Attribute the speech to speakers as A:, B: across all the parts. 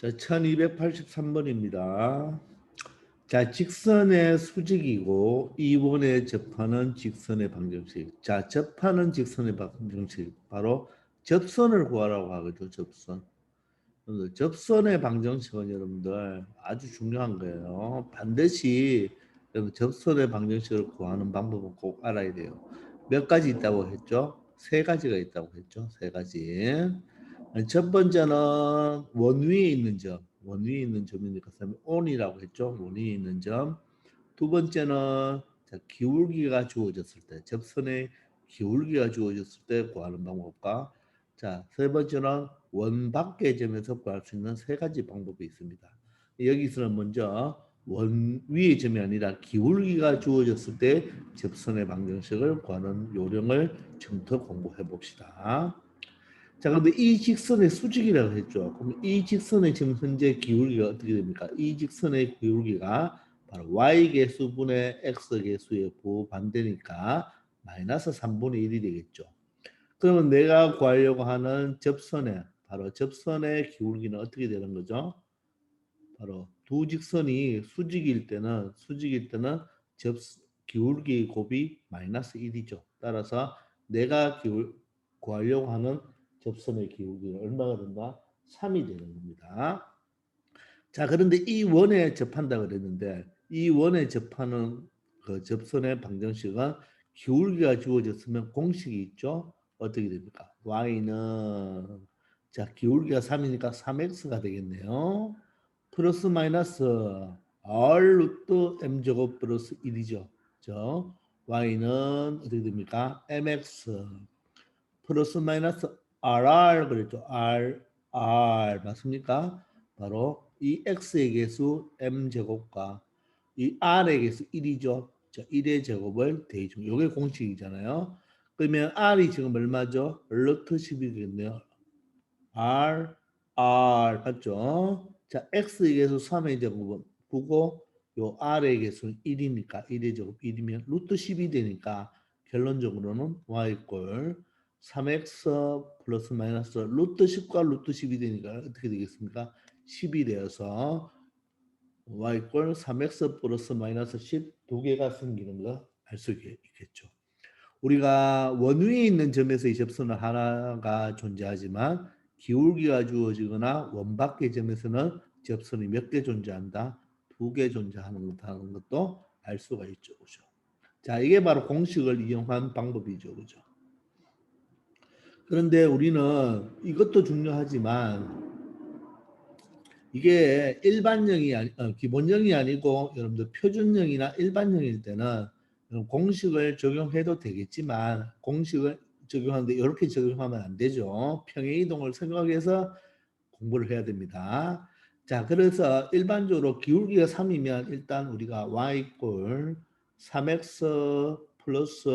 A: 자, 1283번입니다. 자, 직선의 수직이고 이원에 접하는 직선의 방정식. 자, 접하는 직선의 방정식. 바로 접선을 구하라고 하거든요. 접선. 여러분들, 접선의 방정식은 여러분들 아주 중요한 거예요. 반드시 여러분 접선의 방정식을 구하는 방법은 꼭 알아야 돼요. 몇 가지 있다고 했죠? 세 가지가 있다고 했죠? 세 가지. 첫 번째는 원 위에 있는 점, 원 위에 있는 점이니까 on이라고 했죠. 원 위에 있는 점. 두 번째는 자, 기울기가 주어졌을 때, 접선의 기울기가 주어졌을 때 구하는 방법과 자, 세 번째는 원 밖의 점에서 구할 수 있는 세 가지 방법이 있습니다. 여기서는 먼저 원 위의 점이 아니라 기울기가 주어졌을 때 접선의 방정식을 구하는 요령을 처음부터 공부해 봅시다. 자, 그런데 이 직선의 수직이라고 했죠. 그럼 이 직선의 지금 현재 기울기가 어떻게 됩니까? 이 직선의 기울기가 바로 y계수분의 x계수의 부반대니까 마이너스 3분의 1이 되겠죠. 그러면 내가 구하려고 하는 접선의 바로 접선의 기울기는 어떻게 되는 거죠? 바로 두 직선이 수직일 때는 접 기울기의 곱이 마이너스 1이죠. 따라서 내가 구하려고 하는 접선의 기울기가 얼마가 된다? 3이 되는 겁니다. 자, 그런데 이 원에 접한다 그랬는데 이 원에 접하는 그 접선의 방정식은 기울기가 주어졌으면 공식이 있죠. 어떻게 됩니까? y는 자, 기울기가 3이니까 3x가 되겠네요. 플러스 마이너스 r 루트 m 제곱 플러스 1이죠. 저 y는 어떻게 됩니까? mx 플러스 마이너스 rr 그랬죠. r 맞습니까? 바로 이 x의 개수 m 제곱과 이 r의 개수 1이죠. 자, 1의 제곱을 대중. 이게 공식이잖아요. 그러면 r이 지금 얼마죠? 루트 10이겠네요. r 맞죠? 자, x의 개수 3의 제곱은 9고 요 r의 개수는 1이니까 1의 제곱 1이면 루트 10이 되니까 결론적으로는 y 꼴 3x 플러스 마이너스 루트 10과 루트 10이 되니까 어떻게 되겠습니까? 10이 되어서 y 꼴 3x 플러스 마이너스 10 두 개가 생기는 거 알 수 있겠죠. 우리가 원 위에 있는 점에서 이 접선은 하나가 존재하지만 기울기가 주어지거나 원 밖의 점에서는 접선이 몇 개 존재한다? 두 개 존재하는 것도 알 수가 있죠. 그죠? 자, 이게 바로 공식을 이용한 방법이죠. 그죠? 그런데 우리는 이것도 중요하지만 이게 기본형이 아니고 여러분들 표준형이나 일반형일 때는 공식을 적용해도 되겠지만 공식을 적용하는데 이렇게 적용하면 안 되죠. 평행이동을 생각해서 공부를 해야 됩니다. 자, 그래서 일반적으로 기울기가 3이면 일단 우리가 y꼴 3x 플러스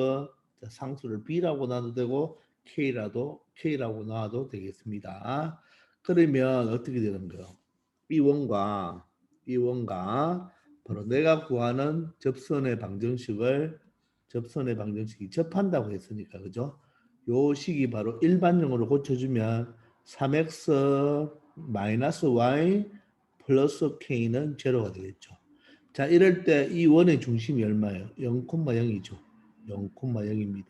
A: 상수를 b라고 놔도 되고 k라고 놔도 되겠습니다. 그러면 어떻게 되는 거예요? 이원과 바로 내가 구하는 접선의 방정식이 접한다고 했으니까 그죠? 요 식이 바로 일반형으로 고쳐주면 3x 마이너스 y 플러스 k는 제로가 되겠죠. 자, 이럴 때 이 원의 중심이 얼마예요? 0,0이죠. 0,0입니다.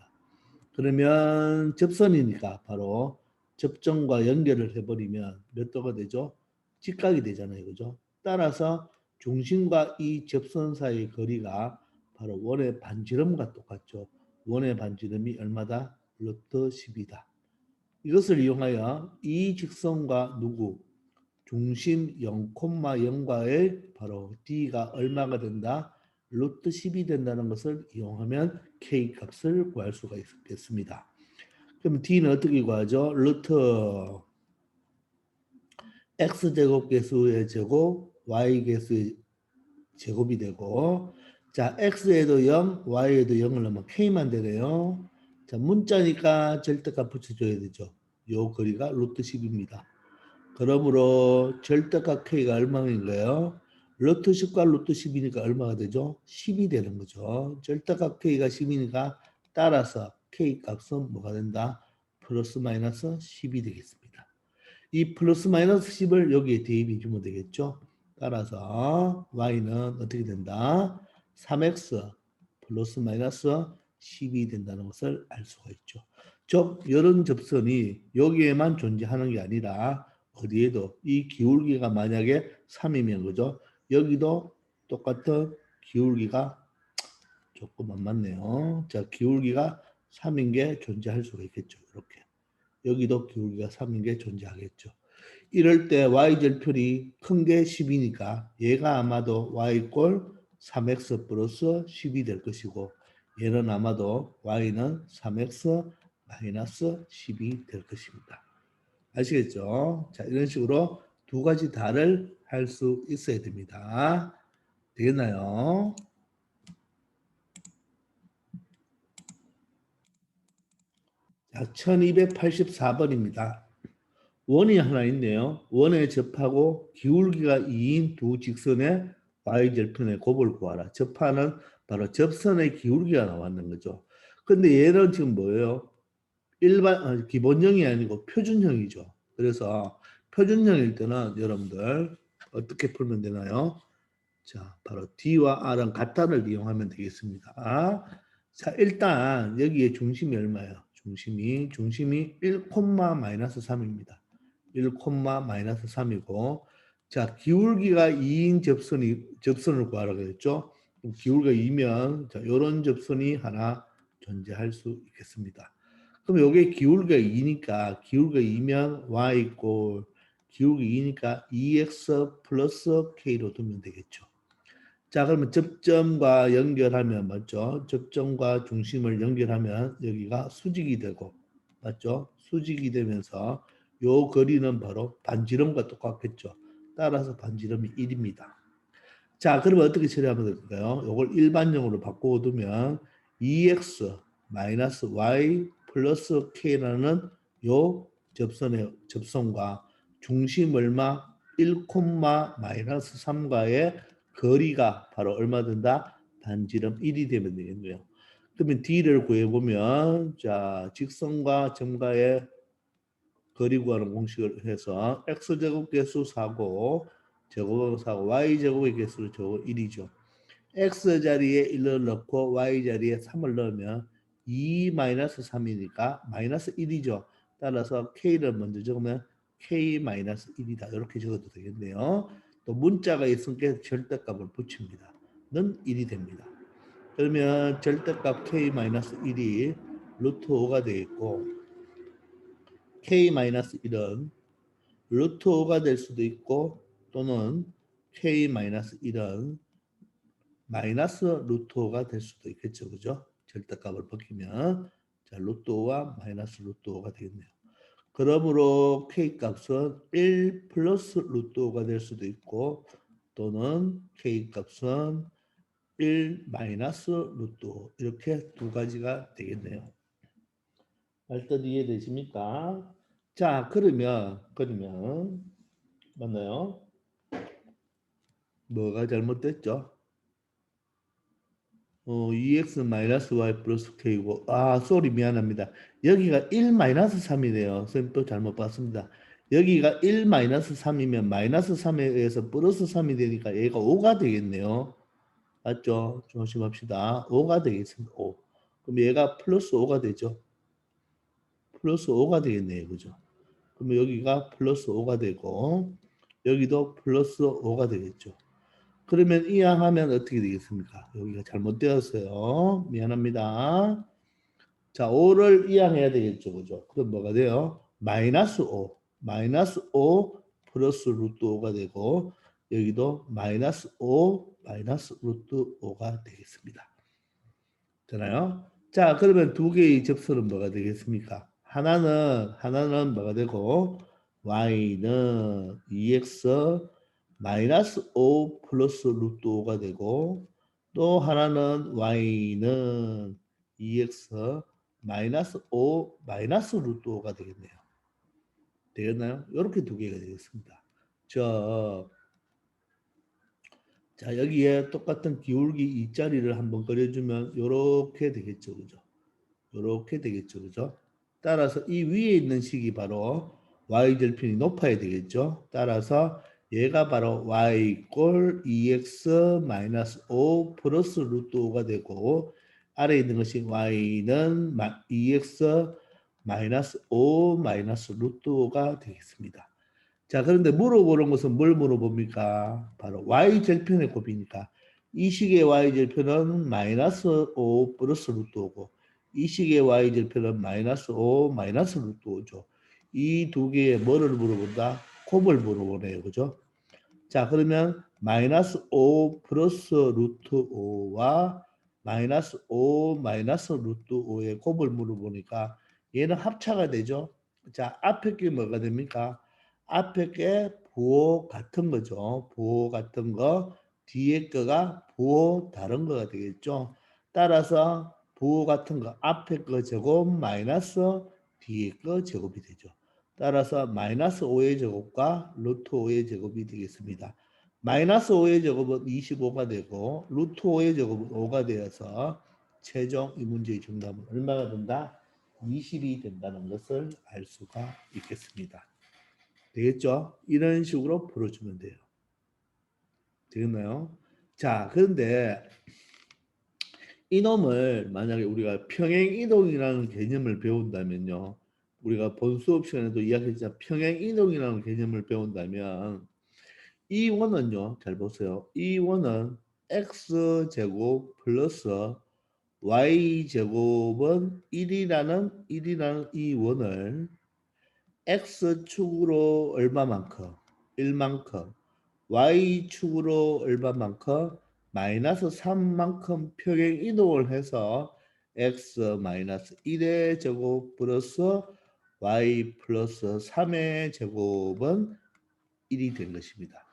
A: 그러면 접선이니까 바로 접점과 연결을 해버리면 몇 도가 되죠? 직각이 되잖아요. 그죠? 따라서 중심과 이 접선 사이의 거리가 바로 원의 반지름과 똑같죠. 원의 반지름이 얼마다? 루트 10이다. 이것을 이용하여 이 직선과 누구? 중심 0,0과의 바로 d가 얼마가 된다? 루트 10이 된다는 것을 이용하면 k 값을 구할 수가 있겠습니다. 그럼 d는 어떻게 구하죠? 루트 x제곱 개수의 제곱, y개수의 제곱이 되고 자, x에도 0, y에도 0을 넣으면 k만 되네요. 자, 문자니까 절대값 붙여줘야 되죠. 요 거리가 루트 10입니다. 그러므로 절대값 k가 얼마인가요? 루트 10과 루트 10이니까 얼마가 되죠? 10이 되는 거죠. 절대값 k가 10이니까 따라서 k 값은 뭐가 된다? 플러스 마이너스 10이 되겠습니다. 이 플러스 마이너스 10을 여기에 대입해 주면 되겠죠. 따라서 y는 어떻게 된다? 3x 플러스 마이너스 10이 된다는 것을 알 수가 있죠. 즉 이런 접선이 여기에만 존재하는 게 아니라 어디에도 이 기울기가 만약에 3이면 그죠? 여기도 똑같은 기울기가 조금 안 맞네요. 자, 기울기가 3인 게 존재할 수가 있겠죠. 이렇게. 여기도 기울기가 3인 게 존재하겠죠. 이럴 때 y절편이 큰 게 10이니까 얘가 아마도 y꼴 3x 플러스 10이 될 것이고 얘는 아마도 y는 3x 마이너스 10이 될 것입니다. 아시겠죠? 자, 이런 식으로 두 가지 다를 할 수 있어야 됩니다. 되겠나요? 자, 1284번입니다. 원이 하나 있네요. 원에 접하고 기울기가 2인 두 직선의 y절편의 곱을 구하라. 접하는 바로 접선의 기울기가 나왔는 거죠. 근데 얘는 지금 뭐예요? 기본형이 아니고 표준형이죠. 그래서 표준형일 때는 여러분들 어떻게 풀면 되나요? 자, 바로 D와 R은 같다를 이용하면 되겠습니다. 자, 일단 여기에 중심이 얼마예요? 중심이 1, 마이너스 3입니다. 1, 마이너스 3이고 자, 기울기가 2인 접선을 구하라고 했죠. 기울기가 2면 자, 이런 접선이 하나 존재할 수 있겠습니다. 그럼 이게 기울기가 2니까 기울기가 2면 y 이꼴 기울기 2니까 2x 플러스 k로 두면 되겠죠. 자, 그러면 접점과 연결하면 맞죠? 접점과 중심을 연결하면 여기가 수직이 되고 맞죠? 수직이 되면서 요 거리는 바로 반지름과 똑같겠죠. 따라서 반지름이 1입니다. 자, 그러면 어떻게 처리하면 될까요? 이걸 일반형으로 바꿔두면 2x 마이너스 y 플러스 k라는 요 접선과 중심 얼마 1, 마이너스 3과의 거리가 바로 얼마 된다? 반지름 1이 되면 되겠네요. 그러면 d를 구해보면 자 직선과 점과의 거리 구하는 공식을 해서 x제곱 개수 4고 제곱하고 4고 y제곱의 개수를 적어 1이죠. x 자리에 1을 넣고 y 자리에 3을 넣으면 2-3이니까 마이너스 1이죠. 따라서 k를 먼저 적으면 k-1이다. 이렇게 적어도 되겠네요. 또 문자가 있으니까 절대값을 붙입니다. 는 1이 됩니다. 그러면 절대값 k-1이 루트 5가 되겠고 k-1은 루트 5가 될 수도 있고 또는 k-1은 마이너스 루트 5가 될 수도 있겠죠. 그죠? 절대값을 벗기면 자, 루트 5와 마이너스 루트 5가 되겠네요. 그러므로 K값은 1 플러스 루트 5가 될 수도 있고 또는 K값은 1 마이너스 루트 5 이렇게 두 가지가 되겠네요. 말뜻 이해되십니까? 자, 그러면 맞나요? 뭐가 잘못됐죠? 2x 마이너스 y 플러스 k고 쏘리 미안합니다. 여기가 1 마이너스 3이네요. 선생님 또 잘못 봤습니다. 여기가 1 마이너스 3이면 마이너스 3에 의해서 플러스 3이 되니까 얘가 5가 되겠네요. 맞죠? 조심합시다. 5가 되겠습니다. 5. 그럼 얘가 플러스 5가 되죠. 플러스 5가 되겠네요. 그죠? 그러면 여기가 플러스 5가 되고 여기도 플러스 5가 되겠죠. 그러면 이항하면 어떻게 되겠습니까? 여기가 잘못되었어요. 미안합니다. 자, 5를 이항해야 되겠죠. 그죠? 그럼 뭐가 돼요? 마이너스 5. 마이너스 5 플러스 루트 5가 되고 여기도 마이너스 5 마이너스 루트 5가 되겠습니다. 되나요? 자, 그러면 두 개의 접선은 뭐가 되겠습니까? 하나는 뭐가 되고 y는 2x 마이너스 5 플러스 루트 5가 되고 또 하나는 y는 2x 마이너스 5 마이너스 루트 5가 되겠네요. 되겠나요? 이렇게 두 개가 되겠습니다. 자, 여기에 똑같은 기울기 2자리를 한번 그려주면 이렇게 되겠죠. 그죠? 이렇게 되겠죠. 그죠? 따라서 이 위에 있는 식이 바로 y절편이 높아야 되겠죠. 따라서 얘가 바로 y 꼴 2x 마이너스 5 플러스 루트 5가 되고 아래에 있는 것이 y는 2x 마이너스 5 마이너스 루트 5가 되겠습니다. 자, 그런데 물어보는 것은 뭘 물어봅니까? 바로 y절편의 곱이니까 이 식의 y절편은 마이너스 5 플러스 루트 5고 이 식의 y절편은 마이너스 5 마이너스 루트 5죠. 이 두 개의 뭐를 물어본다? 곱을 물어보네요. 그죠? 자, 그러면 마이너스 5 플러스 루트 5와 마이너스 5 마이너스 루트 5의 곱을 물어보니까 얘는 합차가 되죠. 자, 앞에 게 뭐가 됩니까? 앞에 게 부호 같은 거죠. 부호 같은 거, 뒤에 거가 부호 다른 거가 되겠죠. 따라서 부호 같은 거 앞에 거 제곱 마이너스 뒤에 거 제곱이 되죠. 따라서 마이너스 5의 제곱과 루트 5의 제곱이 되겠습니다. 마이너스 5의 제곱은 25가 되고 루트 5의 제곱은 5가 되어서 최종 이 문제의 정답은 얼마가 된다? 20이 된다는 것을 알 수가 있겠습니다. 되겠죠? 이런 식으로 풀어주면 돼요. 되겠나요? 자, 그런데 이놈을 만약에 우리가 평행이동이라는 개념을 배운다면요. 우리가 본 수업 시간에도 이야기했지만 평행이동이라는 개념을 배운다면 이 원은요. 잘 보세요. 이 원은 x제곱 플러스 y제곱은 1이라는 이 원을 x축으로 얼마만큼? 1만큼 y축으로 얼마만큼? 마이너스 3만큼 평행 이동을 해서 x 마이너스 1의 제곱 플러스 y 플러스 3의 제곱은 1이 된 것입니다.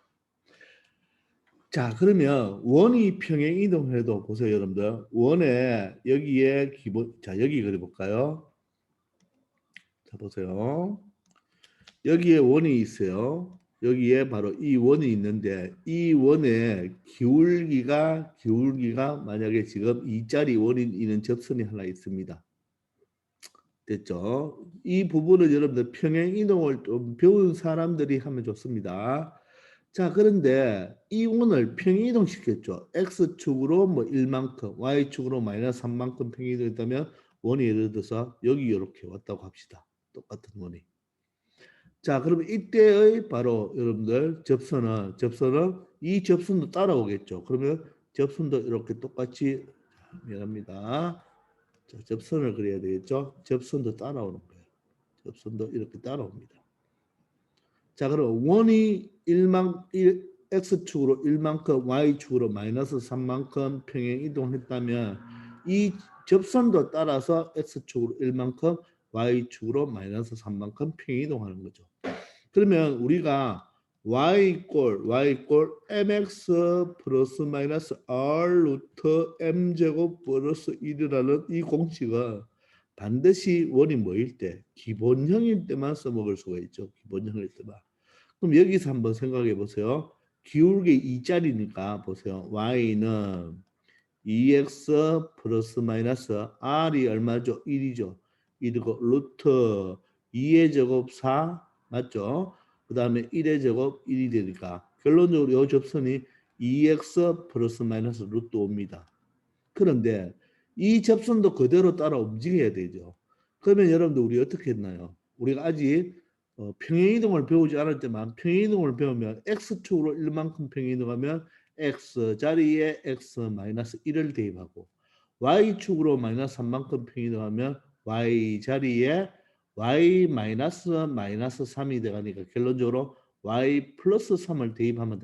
A: 자, 그러면 원이 평행 이동해도 보세요, 여러분들. 원에 여기에 기본, 자, 여기 그려볼까요? 자, 보세요. 여기에 원이 있어요. 여기에 바로 이 원이 있는데 이 원의 기울기가 만약에 지금 2짜리 원이 있는 접선이 하나 있습니다. 됐죠? 이 부분은 여러분들 평행 이동을 좀 배운 사람들이 하면 좋습니다. 자, 그런데 이 원을 평행 이동시켰죠. x축으로 뭐 1만큼, y축으로 마이너스 3만큼 평행 이동했다면 원이 예를 들어서 여기 이렇게 왔다고 합시다. 똑같은 원이. 자, 그러면 이때의 바로 여러분들 접선은 이 접선도 따라오겠죠. 그러면 접선도 이렇게 똑같이 미안합니다. 자, 접선을 그려야 되겠죠. 접선도 따라오는 거예요. 접선도 이렇게 따라옵니다. 자, 그럼 원이 x축으로 1만큼 y축으로 마이너스 3만큼 평행 이동했다면 이 접선도 따라서 x축으로 1만큼 y축으로 마이너스 3만큼 평행 이동하는 거죠. 그러면 우리가 y 꼴 mx 플러스 마이너스 r 루트 m제곱 플러스 1이라는 이 공식은 반드시 원이 뭐일 때? 기본형일 때만 써먹을 수가 있죠. 기본형일 때만. 그럼 여기서 한번 생각해 보세요. 기울기 2짜리니까 보세요. y는 2x 플러스 마이너스 r이 얼마죠? 1이죠. 1이고 루트 2의 제곱 4 맞죠? 그 다음에 1의 제곱 1이 되니까 결론적으로 이 접선이 2x 플러스 마이너스 루트 5입니다. 그런데 이 접선도 그대로 따라 움직여야 되죠. 그러면 여러분들 우리 어떻게 했나요? 우리가 아직 평행이동을 배우지 않을 때만 평행이동을 배우면 x축으로 1만큼 평행이동하면 x 자리에 x 마이너스 1을 대입하고 y축으로 마이너스 3만큼 평행이동하면 y 자리에 y 마이너스 3이 되가니까 결론적으로 y 플러스 3을 대입하면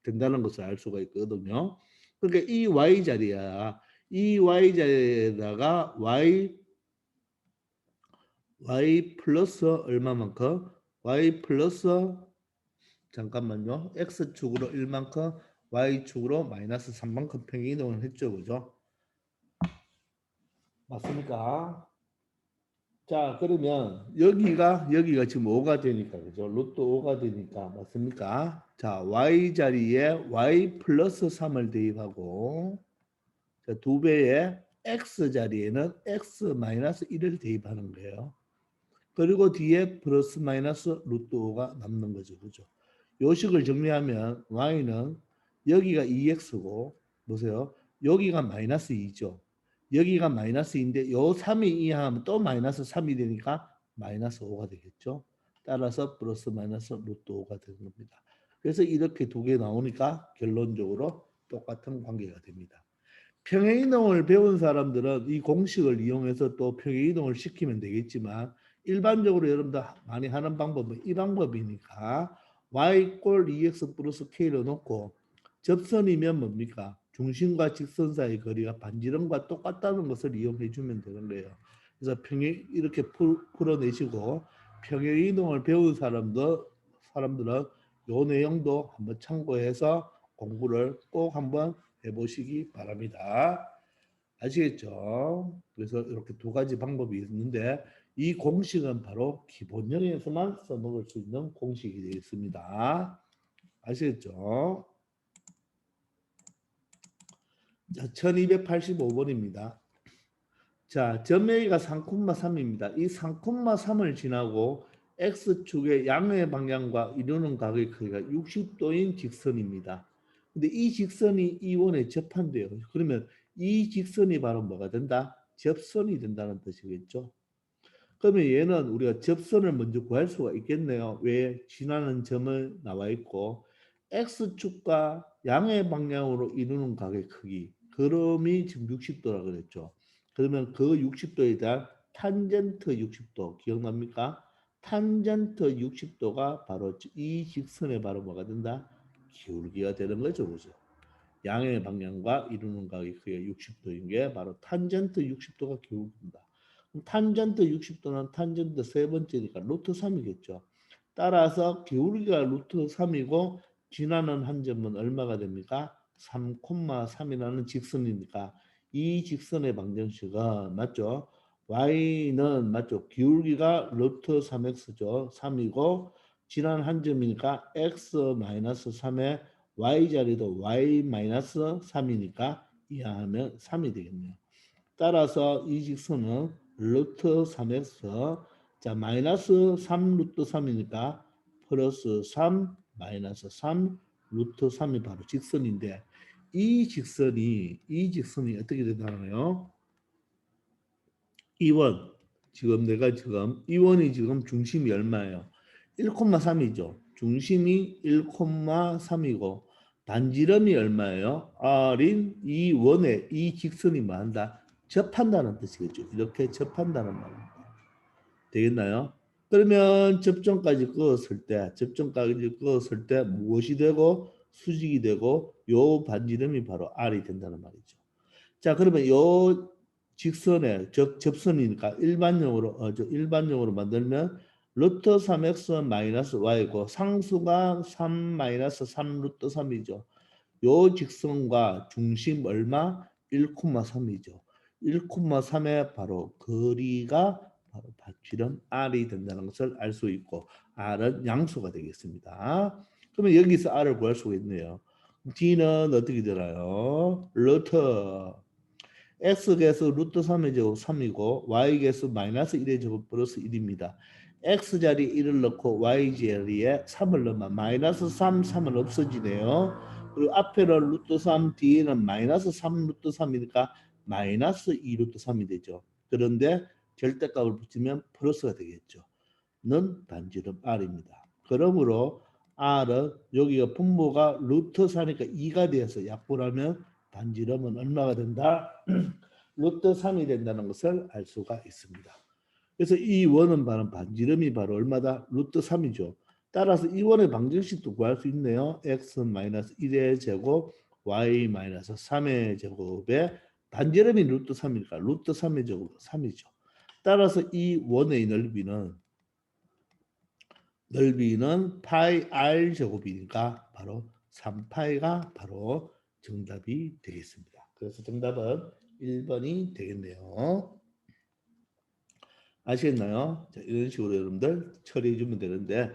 A: 된다는 것을 알 수가 있거든요. 그러니까 이 y 자리야. 이 y 자리에다가 y 플러스 얼마만큼? y 플러스 잠깐만요. x축으로 1만큼 y축으로 마이너스 3만큼 평행 이동을 했죠. 그죠? 맞습니까? 자, 그러면 여기가 지금 5가 되니까 그죠? 루트 5가 되니까 맞습니까? 자, y 자리에 y 플러스 3을 대입하고 자, 2배의 x 자리에는 x 마이너스 1을 대입하는 거예요. 그리고 뒤에 플러스 마이너스 루트 5가 남는 거죠. 그죠? 요식을 정리하면 y는 여기가 2x고 보세요. 여기가 마이너스 2죠. 여기가 마이너스 2인데 요 3이 이하하면 또 마이너스 3이 되니까 마이너스 5가 되겠죠. 따라서 플러스 마이너스 루트 5가 되는 겁니다. 그래서 이렇게 두 개 나오니까 결론적으로 똑같은 관계가 됩니다. 평행이동을 배운 사람들은 이 공식을 이용해서 또 평행이동을 시키면 되겠지만 일반적으로 여러분들 많이 하는 방법은 이 방법이니까 y 꼴 2x 플러스 k를 놓고 접선이면 뭡니까? 중심과 직선 사이 거리가 반지름과 똑같다는 것을 이용해 주면 되는 거예요. 그래서 평행 이렇게 풀어내시고 평행이동을 배운 사람들은 이 내용도 한번 참고해서 공부를 꼭 한번 해보시기 바랍니다. 아시겠죠? 그래서 이렇게 두 가지 방법이 있는데 이 공식은 바로 기본형에서만 써먹을 수 있는 공식이 되어 있습니다. 아시겠죠? 자, 1285번입니다. 자, 점A가 3,3입니다. 이 3,3을 지나고 X축의 양의 방향과 이루는 각의 크기가 60도인 직선입니다. 근데 이 직선이 이 원에 접한대요. 그러면 이 직선이 바로 뭐가 된다? 접선이 된다는 뜻이겠죠. 그러면 얘는 우리가 접선을 먼저 구할 수가 있겠네요. 왜? 지나는 점을 나와 있고 X축과 양의 방향으로 이루는 각의 크기. 그름이 지금 60도라 그랬죠. 그러면 그 60도에 대한 탄젠트 60도 기억납니까? 탄젠트 60도가 바로 이 직선의 바로 뭐가 된다? 기울기가 되는 거죠. 그죠? 양의 방향과 이루는 각의 크기가 60도인 게 바로 탄젠트 60도가 기울기입니다. 탄젠트 60도는 탄젠트 세 번째니까 루트 3이겠죠. 따라서 기울기가 루트 3이고 지나는 한 점은 얼마가 됩니까? 3,3이라는 직선이니까 이 직선의 방정식은 맞죠? y는 맞죠? 기울기가 루트 3x죠. 3이고 지난 한 점이니까 x-3의 y자리도 y-3이니까 이하하면 3이 되겠네요. 따라서 이 직선은 루트 3x 자 마이너스 3 루트 3이니까 플러스 3 마이너스 3 루트 3이 바로 직선인데 이 직선이 어떻게 되나요? 이원 지금 내가 지금 이원이 지금 중심이 얼마예요? 1,3이죠. 중심이 1,3이고 반지름이 얼마예요? R인 이 원의 이 직선이 뭐 한다? 접한다는 뜻이겠죠. 이렇게 접한다는 말입니다. 되겠나요? 그러면 접점까지 그었을 때 무엇이 되고 수직이 되고 요 반지름이 바로 R이 된다는 말이죠. 자, 그러면 요 직선의 접선이니까 일반적으로 만들면 루트 3x 마이너스 y고 상수가 3 마이너스 3 루트 3이죠. 요 직선과 중심 얼마? 1,3이죠. 1,3의 바로 거리가 바로 반지름 R이 된다는 것을 알 수 있고 R은 양수가 되겠습니다. 그러면 여기서 R을 구할 수가 있네요. D는 어떻게 되나요? 루트 x개수 루트 3의 제곱 3이고 y개수 마이너스 1의 제곱 플러스 1입니다. x자리에 1을 넣고 y자리에 3을 넣으면 마이너스 3, 3은 없어지네요. 그리고 앞에는 루트 3, 뒤에는 마이너스 3 루트 3이니까 마이너스 2 루트 3이 되죠. 그런데 절대값을 붙이면 플러스가 되겠죠. 는 반지름 R입니다. 그러므로 R은 여기가 분모가 루트 4니까 2가 되어서 약분하면 반지름은 얼마가 된다? 루트 3이 된다는 것을 알 수가 있습니다. 그래서 이 원은 바로 반지름이 바로 얼마다? 루트 3이죠. 따라서 이 원의 방정식도 구할 수 있네요. x-1의 제곱 y-3의 제곱에 반지름이 루트 3이니까 루트 3의 제곱 3이죠. 따라서 이 원의 넓이는 파이 r 제곱이니까 바로 3파이가 바로 정답이 되겠습니다. 그래서 정답은 1번이 되겠네요. 아시겠나요? 자, 이런 식으로 여러분들 처리해 주면 되는데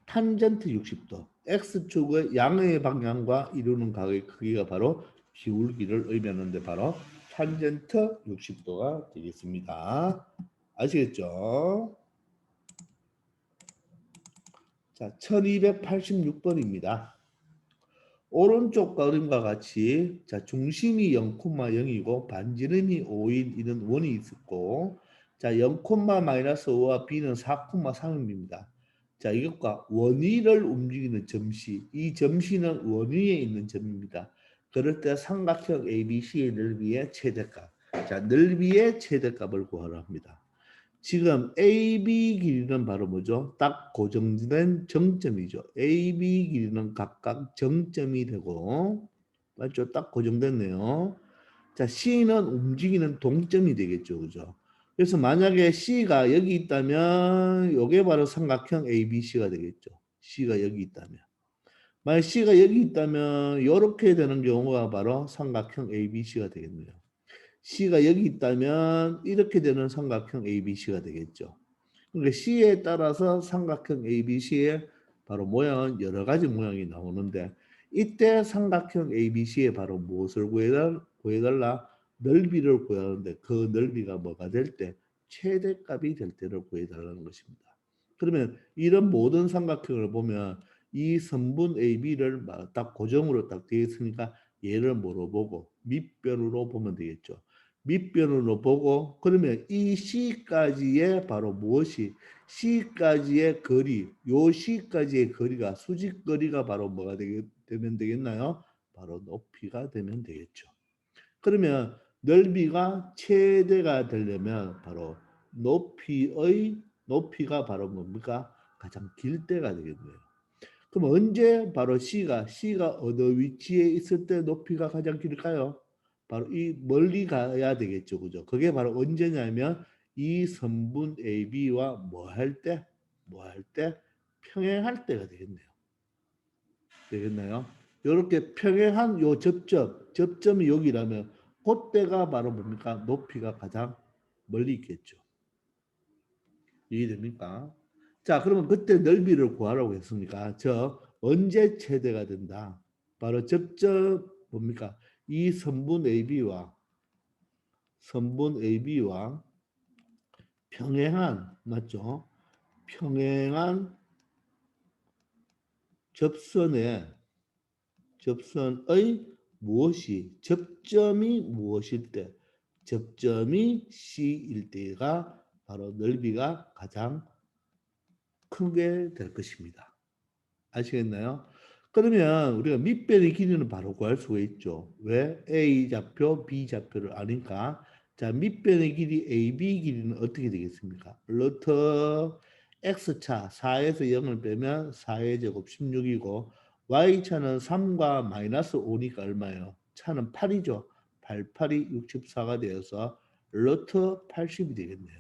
A: 탄젠트 60도 X축의 양의 방향과 이루는 각의 크기가 바로 기울기를 의미하는데 바로 탄젠트 60도가 되겠습니다. 아시겠죠? 자, 1286번입니다. 오른쪽 그림과 같이 자, 중심이 0,0이고 반지름이 5인 이런 원이 있었고 자, 0,-5와 b는 4,3입니다. 자, 이것과 원위를 움직이는 점시, 이 점시는 원위에 있는 점입니다. 그럴 때 삼각형 ABC의 넓이의 최대값, 자, 넓이의 최대값을 구하라 합니다. 지금 AB 길이는 바로 뭐죠? 딱 고정된 정점이죠. AB 길이는 각각 정점이 되고 맞죠? 딱 고정됐네요. 자, C는 움직이는 동점이 되겠죠. 그죠? 그래서 만약에 C가 여기 있다면 이게 바로 삼각형 ABC가 되겠죠. C가 여기 있다면. 만약 C가 여기 있다면 이렇게 되는 경우가 바로 삼각형 ABC가 되겠네요. C가 여기 있다면 이렇게 되는 삼각형 ABC가 되겠죠. 그러니까 C에 따라서 삼각형 ABC의 바로 모양은 여러 가지 모양이 나오는데 이때 삼각형 ABC의 바로 무엇을 구해달라? 넓이를 구하는데 그 넓이가 뭐가 될 때? 최대값이 될 때를 구해달라는 것입니다. 그러면 이런 모든 삼각형을 보면 이 선분 AB를 딱 고정으로 딱 되어 있으니까 얘를 뭐로 보고 밑변으로 보면 되겠죠. 밑변으로 보고 그러면 이 C까지의 바로 무엇이 C까지의 거리, 요 C까지의 거리가 수직거리가 바로 뭐가 되면 되겠나요? 바로 높이가 되면 되겠죠. 그러면 넓이가 최대가 되려면 바로 높이가 바로 뭡니까? 가장 길 때가 되겠네요. 그럼 언제 바로 C가 어느 위치에 있을 때 높이가 가장 길까요? 바로 이 멀리 가야 되겠죠. 그죠? 그게 바로 언제냐면 이 선분 AB와 뭐 할 때? 평행할 때가 되겠네요. 되겠나요? 이렇게 평행한 요 접점이 여기라면 그때가 바로 뭡니까? 높이가 가장 멀리 있겠죠. 이해됩니까? 자, 그러면 그때 넓이를 구하라고 했으니까 저 언제 최대가 된다? 바로 접점 뭡니까? 이 선분 AB와 평행한 맞죠? 평행한 접선의 접점이 무엇일 때 접점이 C일 때가 바로 넓이가 가장 크게 될 것입니다. 아시겠나요? 그러면 우리가 밑변의 길이는 바로 구할 수가 있죠. 왜? A 좌표, B 좌표를 아니까. 자, 밑변의 길이 AB 길이는 어떻게 되겠습니까? 루트 X차 4에서 0을 빼면 4의 제곱 16이고 Y차는 3과 마이너스 5니까 얼마예요? 차는 8이죠. 8, 8이 64가 되어서 루트 80이 되겠네요.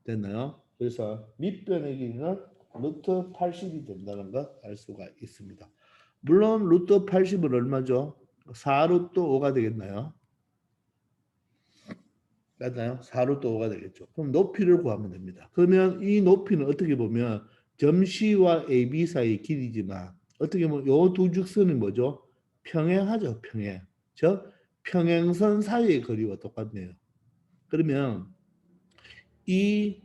A: 됐나요? 그래서 밑변의 길이는 루트 80이 된다는 걸 알 수가 있습니다. 물론 루트 80은 얼마죠? 4루트 5가 되겠나요? 맞나요? 4루트 5가 되겠죠. 그럼 높이를 구하면 됩니다. 그러면 이 높이는 어떻게 보면 점 C와 AB 사이의 길이지만 어떻게 보면 이 두 직선이 뭐죠? 평행하죠. 평행. 저 평행선 사이의 거리와 똑같네요. 그러면 이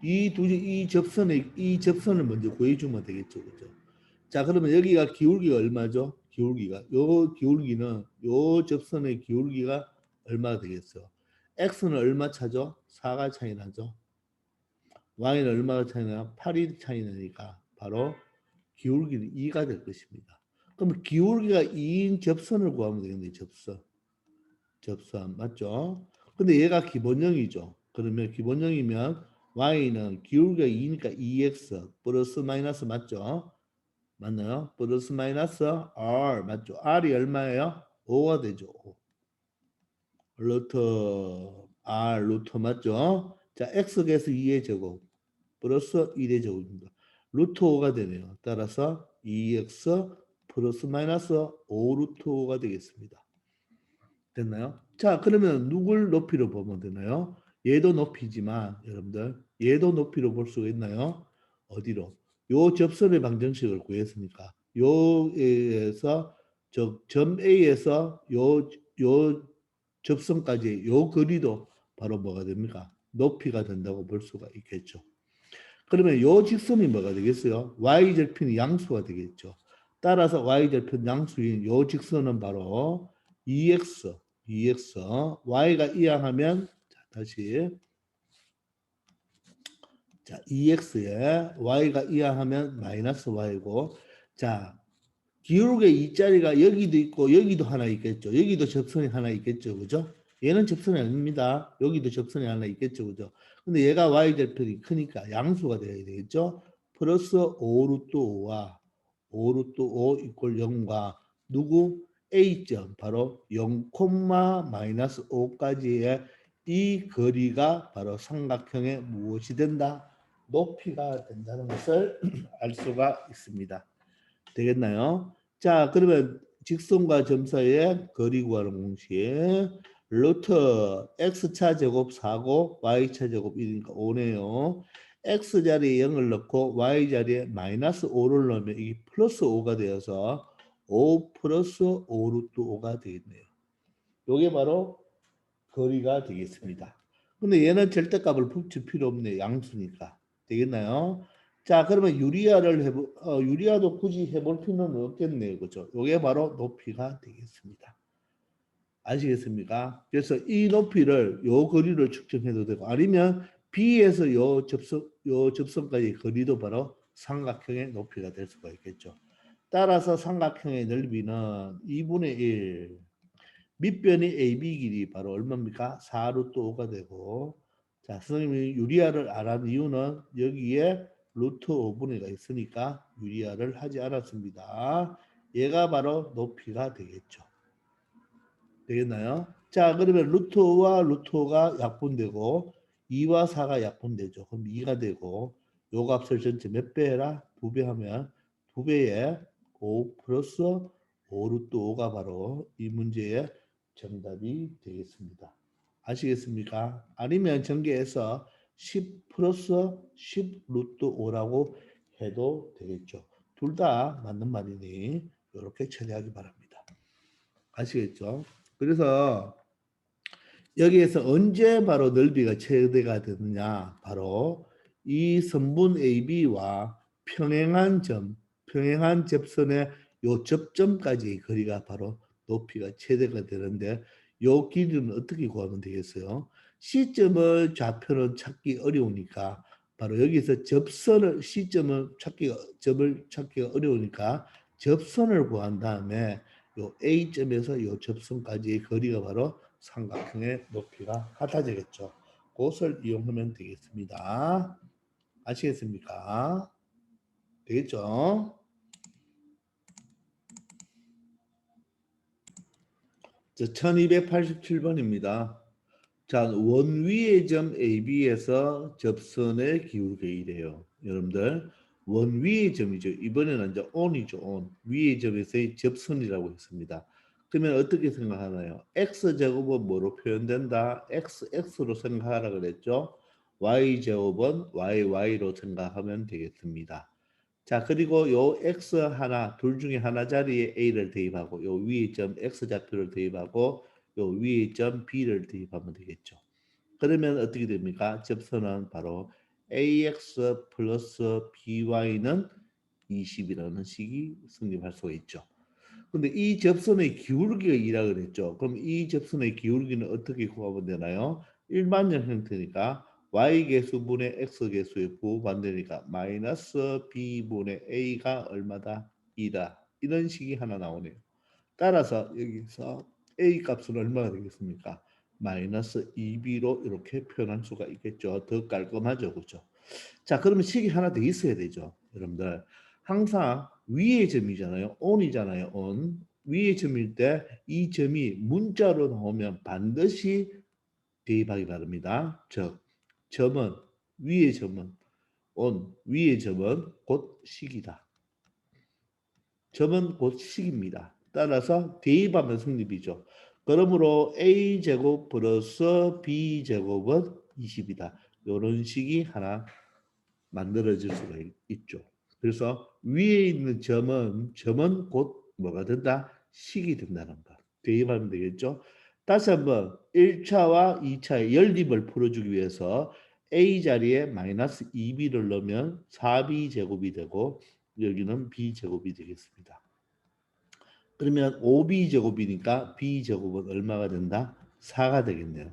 A: 이 접선을 먼저 구해주면 되겠죠, 그죠? 자, 그러면 여기가 기울기가 얼마죠? 요 기울기는 요 접선의 기울기가 얼마 되겠어? x는 얼마 차죠? 4가 차이 나죠. y는 얼마가 차이 나요? 8이 차이 나니까 바로 기울기는 2가 될 것입니다. 그럼 기울기가 2인 접선을 구하면 되겠네요. 접선 맞죠? 근데 얘가 기본형이죠. 그러면 기본형이면 y는 기울기가 2니까 2x 플러스 마이너스 맞죠? 맞나요? 플러스 마이너스 r 맞죠? r이 얼마예요? 5가 되죠. 5. 루트 r 루트 맞죠? 자 x에서 2의 제곱 플러스 1의 제곱입니다. 루트 5가 되네요. 따라서 2x 플러스 마이너스 5 루트 5가 되겠습니다. 됐나요? 자, 그러면 누굴 높이로 보면 되나요? 얘도 높이지만 여러분들 얘도 높이로 볼 수가 있나요? 어디로? 요 접선의 방정식을 구했으니까 요에서 점 A에서 요 접선까지 요 거리도 바로 뭐가 됩니까? 높이가 된다고 볼 수가 있겠죠. 그러면 요 직선이 뭐가 되겠어요? y절편이 양수가 되겠죠. 따라서 y절편 양수인 요 직선은 바로 2x, y가 이항하면 자, 다시 자, 2x에 y가 이항하면 마이너스 y고 자, 기울기의 이 자리가 여기도 있고 여기도 하나 있겠죠. 여기도 접선이 하나 있겠죠. 그죠? 얘는 접선이 아닙니다. 여기도 접선이 하나 있겠죠. 그죠? 근데 얘가 y절편이 크니까 양수가 되어야 되겠죠. 플러스 5 루트 5와 5 루트 5 이퀄 0과 누구? A점 바로 0, 마이너스 5까지의 이 거리가 바로 삼각형의 무엇이 된다? 높이가 된다는 것을 알 수가 있습니다. 되겠나요? 자, 그러면 직선과 점 사이의 거리 구하는 공식. 루트 x차 제곱 4고 y차 제곱 1이니까 5네요. x 자리에 0을 넣고 y 자리에 마이너스 5를 넣으면 이게 플러스 5가 되어서 5 플러스 5 루트 5가 되겠네요. 이게 바로 거리가 되겠습니다. 근데 얘는 절대값을 붙일 필요 없네요. 양수니까. 되겠나요? 자, 그러면 유리아도 굳이 해볼 필요는 없겠네요. 그죠? 이게 바로 높이가 되겠습니다. 아시겠습니까? 그래서 이 높이를 요 거리를 측정해도 되고 아니면 B에서 요 접선까지 거리도 바로 삼각형의 높이가 될 수가 있겠죠. 따라서 삼각형의 넓이는 2분의 1 밑변이 AB 길이 바로 얼마입니까? 4 루트 5가 되고 자 선생님이 유리아를 안 한 이유는 여기에 루트 5분의가 있으니까 유리아를 하지 않았습니다. 얘가 바로 높이가 되겠죠. 되겠나요? 자 그러면 루트 5와 루트 5가 약분되고 2와 4가 약분되죠. 그럼 2가 되고 요 값을 전체 몇 배 해라? 2배 하면 2배에 5 플러스 5 루트 5가 바로 이 문제의 정답이 되겠습니다. 아시겠습니까? 아니면 전개해서 10 플러스 10 루트 5라고 해도 되겠죠. 둘 다 맞는 말이니 이렇게 처리하기 바랍니다. 아시겠죠? 그래서 여기에서 언제 바로 넓이가 최대가 되느냐? 바로 이 선분 AB와 평행한 접선의 요 접점까지의 거리가 바로 높이가 최대가 되는데 요 길이는 어떻게 구하면 되겠어요? C점을 좌표는 찾기 어려우니까 바로 여기서 점을 찾기가 어려우니까 접선을 구한 다음에 요 A점에서 요 접선까지의 거리가 바로 삼각형의 높이가 같아지겠죠. 그것을 이용하면 되겠습니다. 아시겠습니까? 되겠죠? 1287번입니다. 자, 원위의 점 AB에서 접선의 기울기이래요. 여러분들 원위의 점이죠. 이번에는 이제 on이죠. on. 위의 점에서의 접선이라고 했습니다. 그러면 어떻게 생각하나요? x제곱은 뭐로 표현된다? x로 생각하라 그랬죠. y제곱은 y로 생각하면 되겠습니다. 자, 그리고 요 x 하나, 둘 중에 하나 자리에 a를 대입하고 요 위의 점 x좌표를 대입하고 요 위의 점 b를 대입하면 되겠죠. 그러면 어떻게 됩니까? 접선은 바로 ax 플러스 by는 20이라는 식이 성립할 수가 있죠. 근데 이 접선의 기울기가 2라 그랬죠. 그럼 이 접선의 기울기는 어떻게 구하면 되나요? 일반적 형태니까 y계수분의 x계수의 부호반대니까 마이너스 b분의 a가 얼마다? 2다. 이런 식이 하나 나오네요. 따라서 여기서 a 값은 얼마가 되겠습니까? 마이너스 2b로 이렇게 표현할 수가 있겠죠. 더 깔끔하죠. 그렇죠? 자, 그러면 식이 하나 더 있어야 되죠. 여러분들. 항상 위의 점이잖아요. on이잖아요. on. 위의 점일 때 이 점이 문자로 나오면 반드시 대입하기 바랍니다. 즉, 점은 위의 점은 on, 위의 점은 곧 식이다. 점은 곧 식입니다. 따라서 대입하면 성립이죠. 그러므로 a제곱 플러스 b제곱은 20이다. 이런 식이 하나 만들어질 수가 있죠. 그래서 위에 있는 점은 곧 뭐가 된다? 식이 된다는 것. 대입하면 되겠죠. 다시 한번 1차와 2차의 연립을 풀어주기 위해서 a 자리에 마이너스 2b를 넣으면 4b 제곱이 되고 여기는 b 제곱이 되겠습니다. 그러면 5b 제곱이니까 b 제곱은 얼마가 된다? 4가 되겠네요.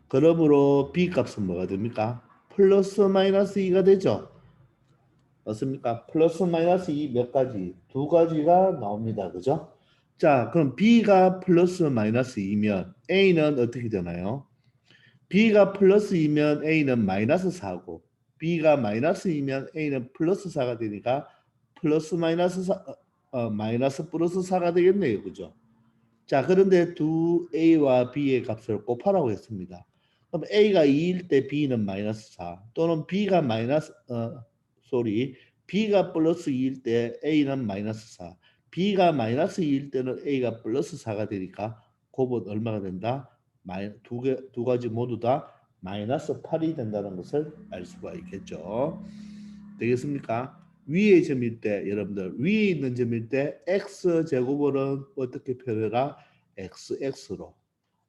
A: 그러므로 b 값은 뭐가 됩니까? 플러스 마이너스 2가 되죠. 맞습니까? 플러스 마이너스 2 몇 가지? 두 가지가 나옵니다. 그죠? 자, 그럼 b가 플러스 마이너스 2면 a는 어떻게 되나요? b가 플러스 2면 a는 마이너스 4고 b가 마이너스 2면 a는 플러스 4가 되니까 플러스 마이너스 4, 마이너스 플러스 4가 되겠네요. 그죠? 자, 그런데 두 a와 b의 값을 곱하라고 했습니다. 그럼 a가 2일 때 b는 마이너스 4 또는 b가 b가 플러스 2일 때 a는 마이너스 4 b가 마이너스 2일 때는 a가 플러스 4가 되니까 곱은 얼마가 된다? 두 가지 모두 다 마이너스 8이 된다는 것을 알 수가 있겠죠. 되겠습니까? 위의 점일 때 여러분들 위에 있는 점일 때 x제곱은 어떻게 표현해라? xx로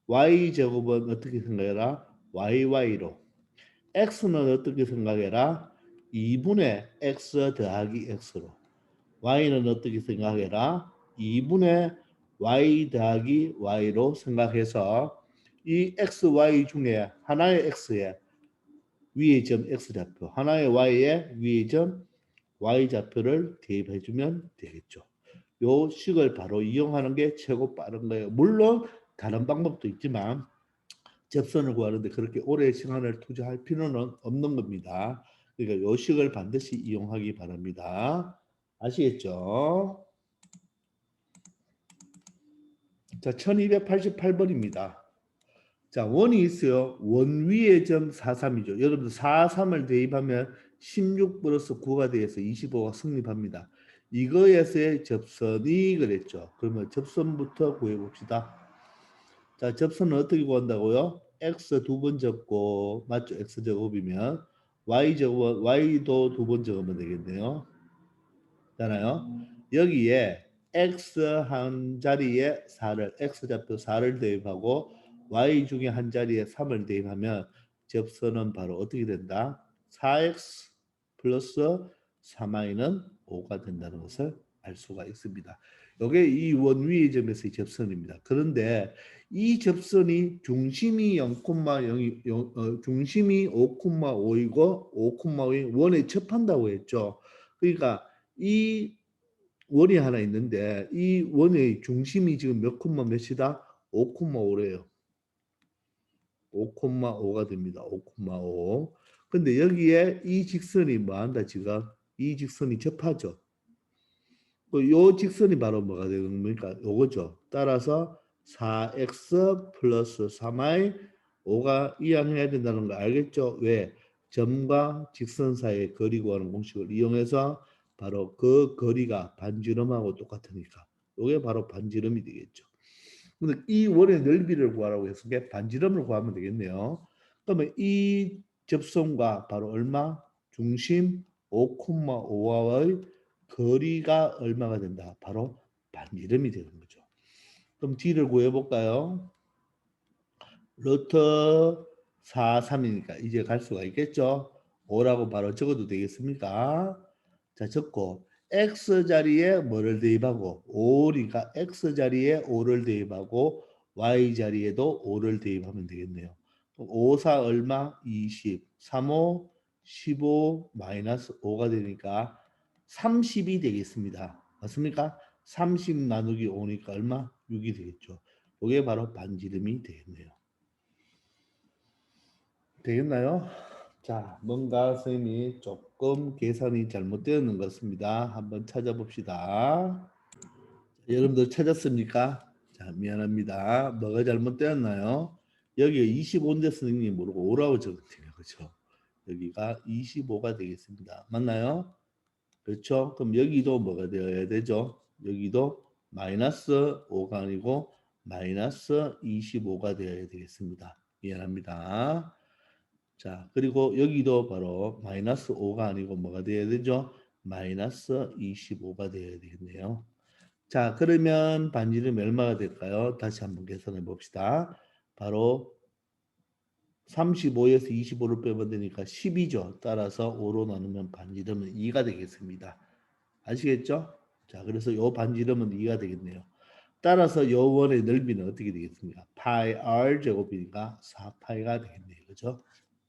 A: y제곱은 어떻게 생각해라? yy로 x는 어떻게 생각해라? 2분의 x 더하기 x로 y는 어떻게 생각해라? 2분의 y 더하기 y로 생각해서 이 x, y 중에 하나의 x에 위의 점 x좌표 하나의 y에 위의 점 y좌표를 대입해주면 되겠죠. 요 식을 바로 이용하는 게 최고 빠른 거예요. 물론 다른 방법도 있지만 접선을 구하는데 그렇게 오래 시간을 투자할 필요는 없는 겁니다. 그러니까 요 식을 반드시 이용하기 바랍니다. 아시겠죠? 자, 1288번입니다. 자, 원이 있어요. 원 위의 점 43이죠. 여러분들 43을 대입하면 16 플러스 9가 돼서 25가 성립합니다. 이거에서의 접선이 그랬죠. 그러면 접선부터 구해봅시다. 자, 접선은 어떻게 구한다고요? x 두 번 접고 맞죠? x 제곱이면 y 제곱 y도 두 번 적으면 되겠네요. 잖아요. 여기에 x 한 자리에 4를 x좌표 4를 대입하고 y 중에 한 자리에 3을 대입하면 접선은 바로 어떻게 된다? 4x 플러스 3y는 5가 된다는 것을 알 수가 있습니다. 이게 이 원위의 점에서의 접선입니다. 그런데 이 접선이 중심이 0,0이 중심이 5,5이고 5,5이 원에 접한다고 했죠. 그러니까 이 원이 하나 있는데 이 원의 중심이 지금 몇 콤마 몇이다? 5,5래요. 5,5가 됩니다. 5,5. 근데 여기에 이 직선이 뭐 한다 지금? 이 직선이 접하죠. 요 직선이 바로 뭐가 되는 겁니까? 요거죠. 따라서 4x 플러스 3y 5가 이항해야 된다는 거 알겠죠? 왜? 점과 직선 사이의 거리 구하는 공식을 이용해서 바로 그 거리가 반지름하고 똑같으니까 요게 바로 반지름이 되겠죠. 근데 이 원의 넓이를 구하라고 해서 반지름을 구하면 되겠네요. 그러면 이 접선과 바로 얼마? 중심 5,5와의 거리가 얼마가 된다? 바로 반지름이 되는 거죠. 그럼 D를 구해볼까요? 루트 4, 3이니까 이제 갈 수가 있겠죠? 5라고 바로 적어도 되겠습니까? 자, 적고 X자리에 뭐를 대입하고 5니까 X자리에 5를 대입하고 Y자리에도 5를 대입하면 되겠네요. 5, 4 얼마? 20, 3, 5, 15 마이너스 5가 되니까 30이 되겠습니다. 맞습니까? 30 나누기 5니까 얼마? 6이 되겠죠. 이게 바로 반지름이 되겠네요. 되겠나요? 자, 뭔가 선생님이 조금 계산이 잘못되었는 것 같습니다. 한번 찾아봅시다. 여러분들 찾았습니까? 자, 미안합니다. 뭐가 잘못되었나요? 여기가 25인데 선생님이 모르고 5라고 적었네요. 그렇죠? 여기가 25가 되겠습니다. 맞나요? 그렇죠? 그럼 여기도 뭐가 되어야 되죠? 여기도 마이너스 5가 아니고 마이너스 25가 되어야 되겠습니다. 미안합니다. 자, 그리고 여기도 바로 마이너스 5가 아니고 뭐가 돼야 되죠? 마이너스 25가 돼야 되겠네요. 자, 그러면 반지름이 얼마가 될까요? 다시 한번 계산해 봅시다. 바로 35에서 25를 빼면 되니까 10이죠. 따라서 5로 나누면 반지름은 2가 되겠습니다. 아시겠죠? 자, 그래서 요 반지름은 2가 되겠네요. 따라서 요 원의 넓이는 어떻게 되겠습니까? 파이 r 제곱이니까 4파이가 되겠네요. 그죠?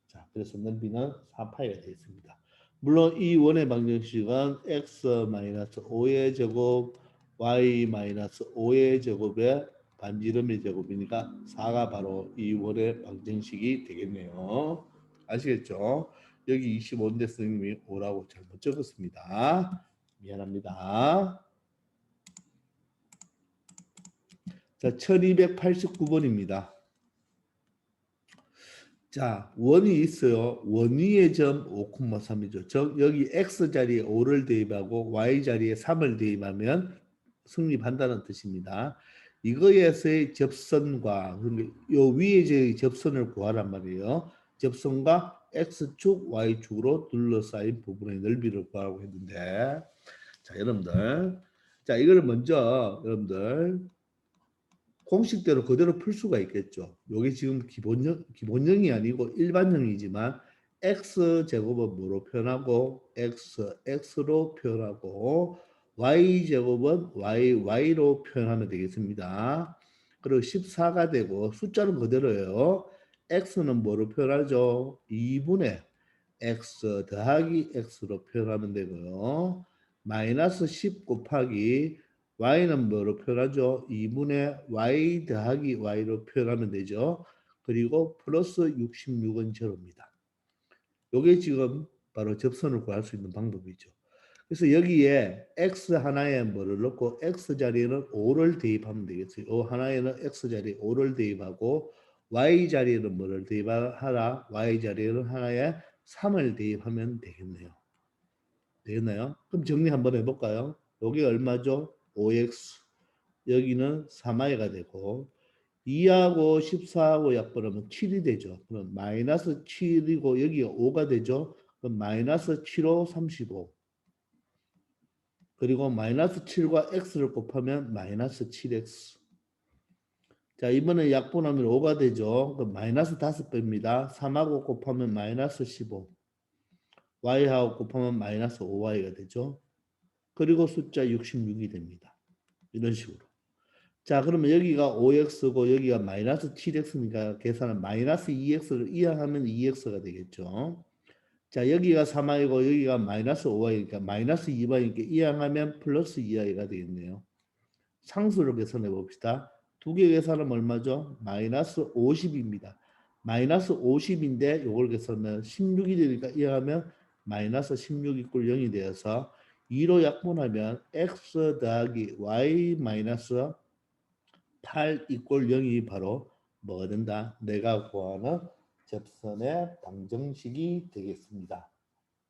A: 자, 그래서 넓이는 4파이가 되겠습니다. 물론 이 원의 방정식은 x-5의 제곱 y-5의 제곱에 반지름의 제곱이니까 4가 바로 이 원의 방정식이 되겠네요. 아시겠죠? 여기 25인데 선생님이 5라고 잘못 적었습니다. 미안합니다. 자, 1289번입니다. 자, 원이 있어요. 원 위의 점 5,3이죠. 즉 여기 x 자리에 5를 대입하고 y 자리에 3을 대입하면 성립한다는 뜻입니다. 이거에서의 접선과 요 위의 접선을 구하란 말이에요. 접선과 x축, y축으로 둘러싸인 부분의 넓이를 구하라고 했는데, 자, 여러분들, 자, 이걸 먼저 여러분들 공식대로 그대로 풀 수가 있겠죠. 이게 지금 기본형이 아니고 일반형이지만 x 제곱은 뭐로 표현하고 x로 표현하고 y 제곱은 y로 표현하면 되겠습니다. 그리고 14가 되고 숫자는 그대로예요. x는 뭐로 표현하죠? 2분의 x 더하기 x로 표현하면 되고요. 마이너스 10 곱하기 y는 뭐로 표현하죠? 2분의 y 더하기 y로 표현하면 되죠. 그리고 플러스 66은 제로입니다. 이게 지금 바로 접선을 구할 수 있는 방법이죠. 그래서 여기에 x 하나에 뭐를 넣고 x 자리에는 5를 대입하면 되겠어요. 이 하나에는 x 자리에 5를 대입하고 y 자리에는 뭐를 대입하라? y 자리에는 하나에 3을 대입하면 되겠네요. 되겠나요? 그럼 정리 한번 해볼까요? 여기 얼마죠? 5x. 여기는 3i가 되고 2하고 14하고 약분하면 7이 되죠. 그럼 마이너스 7이고 여기가 5가 되죠. 그럼 마이너스 7호 35. 그리고 마이너스 7과 x를 곱하면 마이너스 7x. 자, 이번에 약분하면 5가 되죠. 그럼 마이너스 5배입니다. 3하고 곱하면 마이너스 15. y하고 곱하면 마이너스 5y가 되죠. 그리고 숫자 66이 됩니다. 이런 식으로. 자, 그러면 여기가 5x고 여기가 마이너스 7x니까 계산은 마이너스 2x를 이항하면 2x가 되겠죠. 자, 여기가 3i고 여기가 마이너스 5i니까 마이너스 2y니까 이항하면 플러스 2i가 되겠네요. 상수를 계산해 봅시다. 두 개 계산하면 얼마죠? 마이너스 50입니다. 마이너스 50인데 이걸 계산하면 16이 되니까 이항하면 마이너스 16 이꼴 0이 되어서 2로 약분하면 x 더하기 y 마이너스 8 이꼴 0이 바로 뭐가 된다? 내가 구하는 접선의 방정식이 되겠습니다.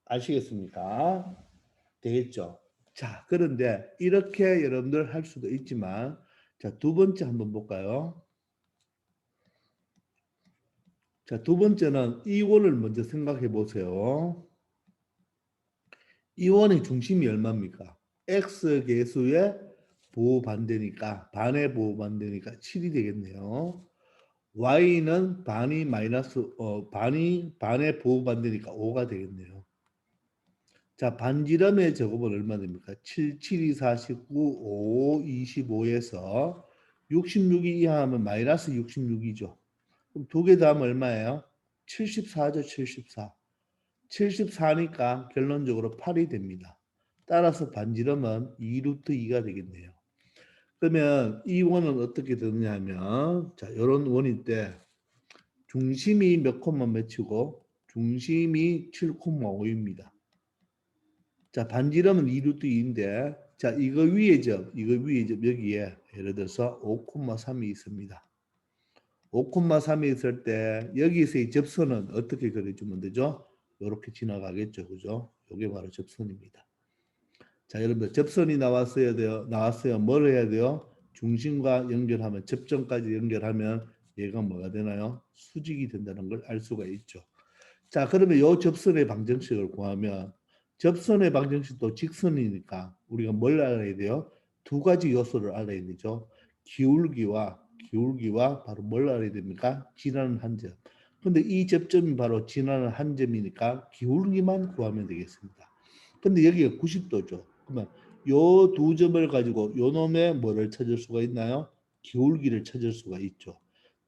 A: 아시겠습니까? 되겠죠? 자, 그런데 이렇게 여러분들 할 수도 있지만 자, 두 번째 한번 볼까요? 자, 두 번째는 이원을 먼저 생각해 보세요. 이원의 중심이 얼마입니까? x 계수의 보호반대니까 반의 보호반대니까 7이 되겠네요. y는 반이 마이너스 반이 반의 보호반대니까 5가 되겠네요. 자, 반지름의 제곱은 얼마 됩니까? 7, 7이 49, 5, 25에서 66이 이하하면 마이너스 66이죠. 그럼 두 개 더하면 얼마예요? 74죠, 74. 74니까 결론적으로 8이 됩니다. 따라서 반지름은 2루트 2가 되겠네요. 그러면 이 원은 어떻게 되느냐 하면 자, 이런 원일 때 중심이 몇 콤마 몇이고 중심이 7,5입니다. 자, 반지름은 2루트 2인데 자, 이거 위에 점 여기에 예를 들어서 5,3이 있습니다. 5,3이 있을 때 여기서의 접선은 어떻게 그려주면 되죠? 이렇게 지나가겠죠. 그죠? 이게 바로 접선입니다. 자, 여러분들 접선이 나왔어야 돼요. 나왔어요. 뭘 해야 돼요? 중심과 연결하면 접점까지 연결하면 얘가 뭐가 되나요? 수직이 된다는 걸 알 수가 있죠. 자, 그러면 이 접선의 방정식을 구하면 접선의 방정식도 직선이니까 우리가 뭘 알아야 돼요? 두 가지 요소를 알아야 되죠. 기울기와 바로 뭘 알아야 됩니까? 지나는 한 점. 근데 이 접점이 바로 지나는 한 점이니까 기울기만 구하면 되겠습니다. 근데 여기가 90도죠. 그러면 요 두 점을 가지고 요 놈의 뭐를 찾을 수가 있나요? 기울기를 찾을 수가 있죠.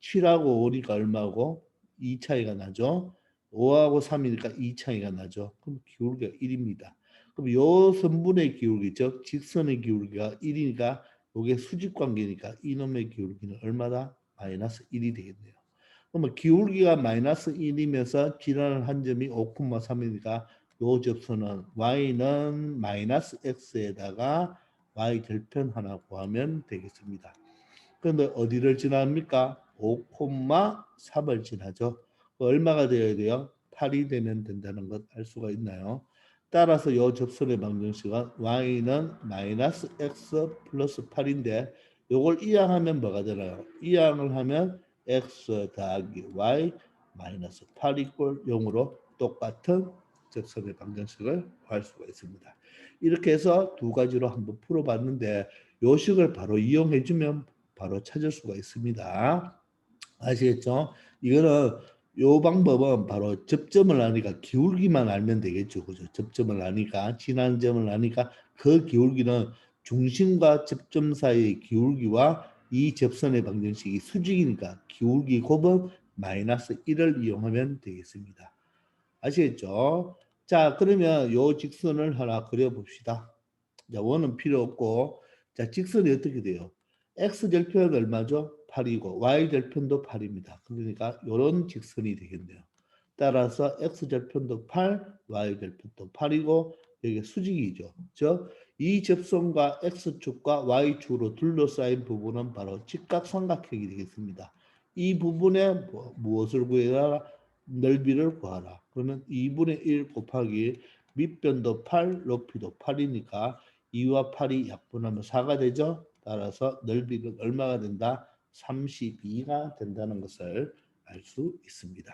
A: 7하고 5니까 얼마고? 2 차이가 나죠. 5하고 3이니까 2 차이가 나죠. 그럼 기울기가 1입니다. 그럼 요 선분의 기울기, 즉 직선의 기울기가 1이니까 요게 수직 관계니까 이놈의 기울기는 얼마다? 마이너스 1이 되겠네요. 그러면 기울기가 마이너스 1이면서 지나는 한 점이 5,3이니까 요 접선은 y는 마이너스 x에다가 y 절편 하나 구하면 되겠습니다. 그런데 어디를 지납니까? 5,3을 지나죠. 얼마가 되어야 돼요? 8이 되면 된다는 것 알 수가 있나요? 따라서 요 접선의 방정식은 y는 마이너스 x 플러스 8인데 요걸 이항하면 뭐가 되나요? 이항을 하면 x 더하기 y 마이너스 8 이꼴 0으로 똑같은 접선의 방정식을 구할 수가 있습니다. 이렇게 해서 두 가지로 한번 풀어봤는데 요 식을 바로 이용해주면 바로 찾을 수가 있습니다. 아시겠죠? 이거는 요 방법은 바로 접점을 아니까 기울기만 알면 되겠죠. 그죠? 접점을 아니까 지난 점을 아니까 그 기울기는 중심과 접점 사이의 기울기와 이 접선의 방정식이 수직이니까 기울기 곱은 마이너스 1을 이용하면 되겠습니다. 아시겠죠? 자, 그러면 요 직선을 하나 그려봅시다. 자, 원은 필요 없고, 자, 직선이 어떻게 돼요? x절편은 얼마죠? 8이고, y절편도 8입니다. 그러니까 이런 직선이 되겠네요. 따라서 x절편도 8, y절편도 8이고, 여기 수직이죠. 이 접선과 x축과 y축으로 둘러싸인 부분은 바로 직각삼각형이 되겠습니다. 이 부분에 무엇을 구해라? 넓이를 구하라. 그러면 2분의 1 곱하기 밑변도 8, 높이도 8이니까 2와 8이 약분하면 4가 되죠. 따라서 넓이가 얼마가 된다? 32가 된다는 것을 알 수 있습니다.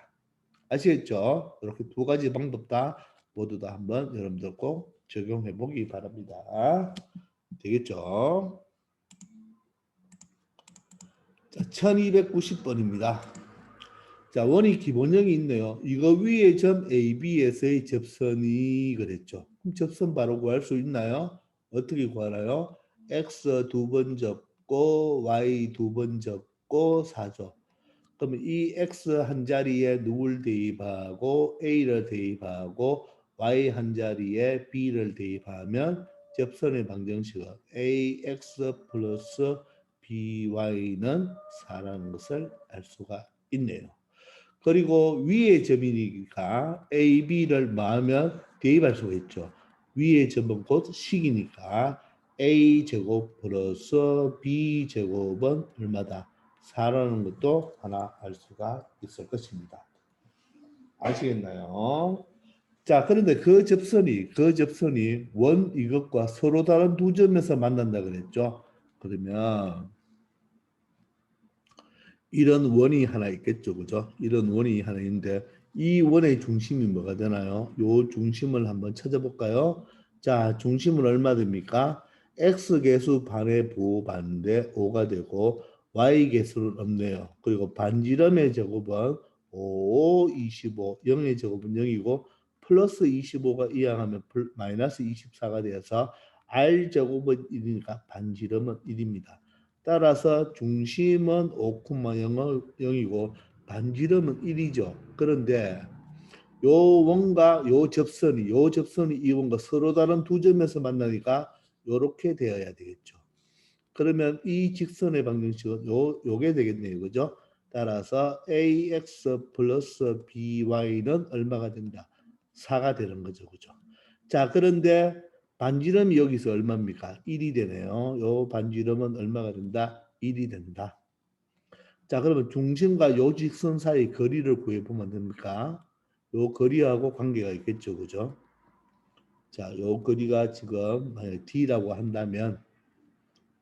A: 아시겠죠? 이렇게 두 가지 방법 다 모두 다 한번 여러분들 꼭 적용해 보기 바랍니다. 되겠죠? 자, 1290번입니다. 자, 원이 기본형이 있네요. 이거 위에 점 AB에서의 접선이 그랬죠. 그럼 접선 바로 구할 수 있나요? 어떻게 구하나요? X 두 번 접고 Y 두 번 접고 4죠. 그러면 이 X 한 자리에 누굴 대입하고 A를 대입하고 Y 한 자리에 B를 대입하면 접선의 방정식은 AX 플러스 BY는 4라는 것을 알 수가 있네요. 그리고 위의 점이니까 A, B를 마하면 대입할 수가 있죠. 위의 점은 곧 식이니까 A 제곱 플러스 B 제곱은 얼마다? 4라는 것도 하나 알 수가 있을 것입니다. 아시겠나요? 자, 그런데 그 접선이 원 이것과 서로 다른 두 점에서 만난다 그랬죠. 그러면 이런 원이 하나 있겠죠. 그죠? 이런 원이 하나 있는데 이 원의 중심이 뭐가 되나요? 요 중심을 한번 찾아볼까요? 자, 중심은 얼마 됩니까? x 개수 반의 부반대 5가 되고 y 개수는 없네요. 그리고 반지름의 제곱은 5, 25, 0의 제곱은 0이고 플러스 25가 이항하면 마이너스 24가 되어서 r 제곱은 1이니까 반지름은 1입니다. 따라서 중심은 5,0이고 반지름은 1이죠. 그런데 요 원과 요 접선이 이 원과 서로 다른 두 점에서 만나니까 요렇게 되어야 되겠죠. 그러면 이 직선의 방정식은 요게 되겠네요. 그죠? 따라서 ax 플러스 by는 얼마가 된다? 4가 되는 거죠. 그죠? 자, 그런데 반지름이 여기서 얼마입니까? 1이 되네요. 요 반지름은 얼마가 된다? 1이 된다. 자, 그러면 중심과 요 직선 사이 거리를 구해보면 됩니까? 요 거리하고 관계가 있겠죠. 그죠? 자, 요 거리가 지금 D라고 한다면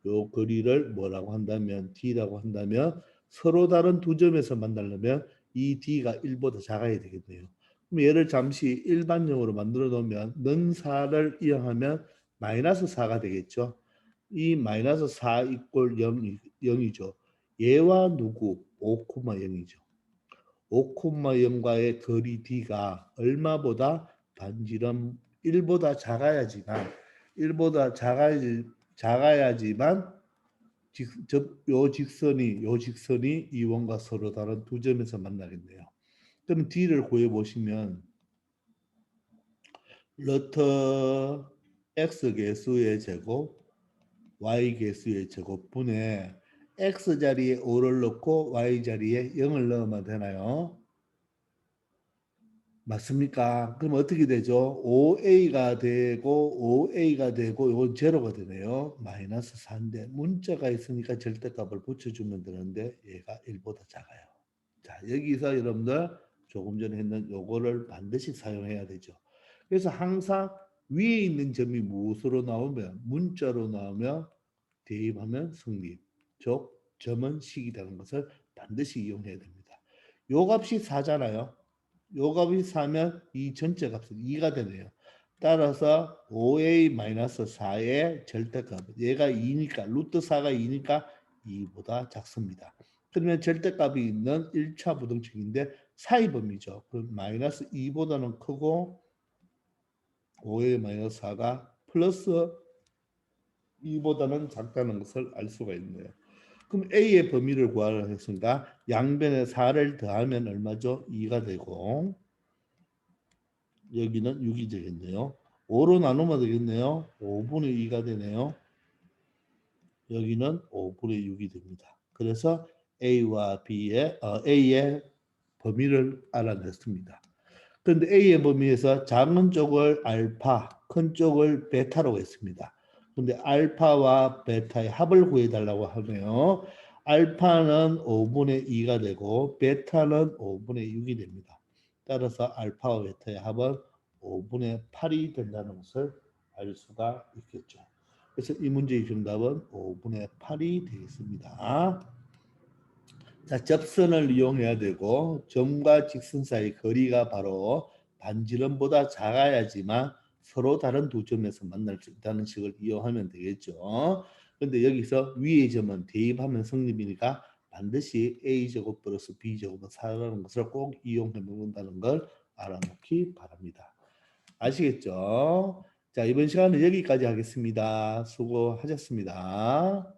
A: 요 거리를 뭐라고 한다면 D라고 한다면 서로 다른 두 점에서 만나려면 이 D가 1보다 작아야 되겠네요. 그럼 얘를 잠시 일반형으로 만들어 놓으면 는 4를 이용하면 마이너스 4가 되겠죠. 이 마이너스 4 이꼴 0이죠. 얘와 누구? 5,0이죠. 5,0과의 거리 D가 얼마보다 반지름 1보다 작아야지만 1보다 작아야지만 요 직선이 이 원과 서로 다른 두 점에서 만나겠네요. 그럼 D를 구해 보시면 러터 x 개수의 제곱, y 개수의 제곱분에 x 자리에 5를 넣고 y 자리에 0을 넣으면 되나요? 맞습니까? 그럼 어떻게 되죠? 5a가 되고 5a가 되고 이건 제로가 되네요. 마이너스 4인데 문자가 있으니까 절대값을 붙여주면 되는데 얘가 1보다 작아요. 자, 여기서 여러분들 조금 전에 했는 요거를 반드시 사용해야 되죠. 그래서 항상 위에 있는 점이 무엇으로 나오면 문자로 나오면 대입하면 성립. 즉 점은 식이 되는 것을 반드시 이용해야 됩니다. 요 값이 4잖아요. 요 값이 4면 이 전체 값은 2가 되네요. 따라서 5a-4의 절대값 얘가 2니까 루트 4가 2니까 2보다 작습니다. 그러면 절대값이 있는 1차 부등식인데 사이 범위죠. 그럼 마이너스 2보다는 크고 5a-4가 플러스 2보다는 작다는 것을 알 수가 있네요. 그럼 A의 범위를 구하라 했으니까 양변에 4를 더하면 얼마죠? 2가 되고 여기는 6이 되겠네요. 5로 나누면 되겠네요. 5분의 2가 되네요. 여기는 5분의 6이 됩니다. 그래서 A와 A의 범위를 알아냈습니다. 그런데 A의 범위에서 작은 쪽을 알파, 큰 쪽을 베타로 했습니다. 근데 알파와 베타의 합을 구해달라고 하네요. 알파는 5분의 2가 되고 베타는 5분의 6이 됩니다. 따라서 알파와 베타의 합은 5분의 8이 된다는 것을 알 수가 있겠죠. 그래서 이 문제의 정답은 5분의 8이 되겠습니다. 자, 접선을 이용해야 되고 점과 직선 사이 거리가 바로 반지름보다 작아야지만 서로 다른 두 점에서 만날 수 있다는 식을 이용하면 되겠죠. 그런데 여기서 위의 점은 대입하면 성립이니까 반드시 a제곱 플러스 b제곱은 4라는 것을 꼭 이용해 놓는다는 걸 알아놓기 바랍니다. 아시겠죠? 자, 이번 시간은 여기까지 하겠습니다. 수고하셨습니다.